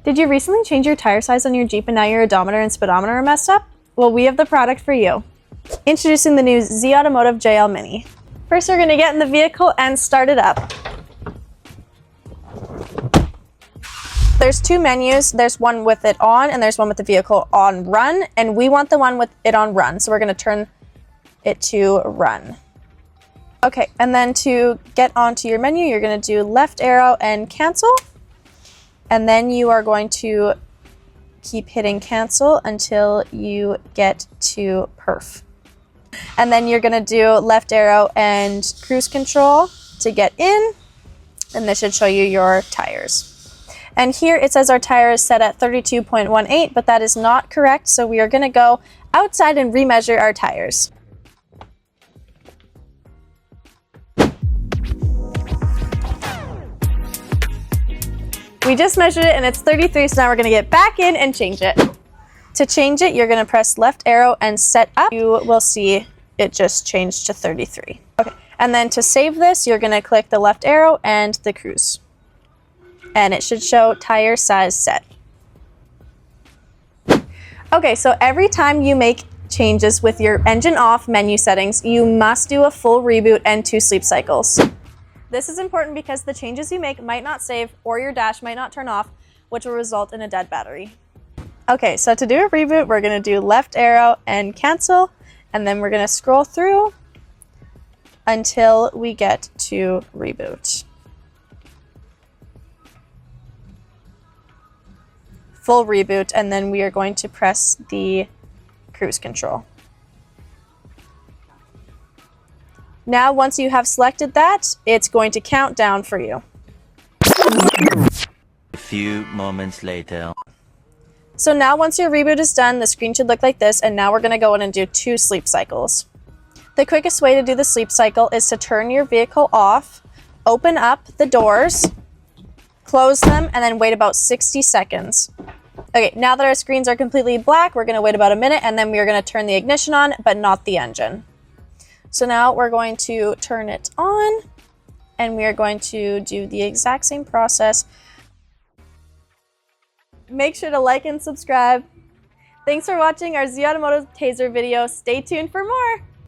Did you recently change your tire size on your Jeep and now your odometer and speedometer are messed up? Well, we have the product for you. Introducing the new Automotive JL Mini. First, we're going to get in the vehicle and start it up. There's two menus. There's one with it on and there's one with the vehicle on run, and we want the one with it on run, so we're going to turn it to run. Okay, and then to get onto your menu, you're going to do left arrow and cancel. And then you are going to keep hitting cancel until you get to perf. And then you're going to do left arrow and cruise control to get in. And this should show you your tires. And here it says our tire is set at 32.18, but that is not correct. So we are going to go outside and remeasure our tires. We just measured it and it's 33, so now we're gonna get back in and change it. To change it, you're gonna press left arrow and set up. You will see it just changed to 33. Okay, and then to save this, you're gonna click the left arrow and the cruise. And it should show tire size set. Okay, so every time you make changes with your engine off menu settings, you must do a full reboot and 2 sleep cycles. This is important because the changes you make might not save or your dash might not turn off, which will result in a dead battery. Okay, so to do a reboot, we're going to do left arrow and cancel, and then we're going to scroll through until we get to reboot. Full reboot, and then we are going to press the cruise control. Now, once you have selected that, it's going to count down for you. A few moments later. So now once your reboot is done, the screen should look like this, and now we're going to go in and do 2 sleep cycles. The quickest way to do the sleep cycle is to turn your vehicle off, open up the doors, close them, and then wait about 60 seconds. Okay, now that our screens are completely black, we're going to wait about a minute, and then we are going to turn the ignition on, but not the engine. So now we're going to turn it on, and we are going to do the exact same process. Make sure to like and subscribe. Thanks for watching our Automotive Tazer video. Stay tuned for more.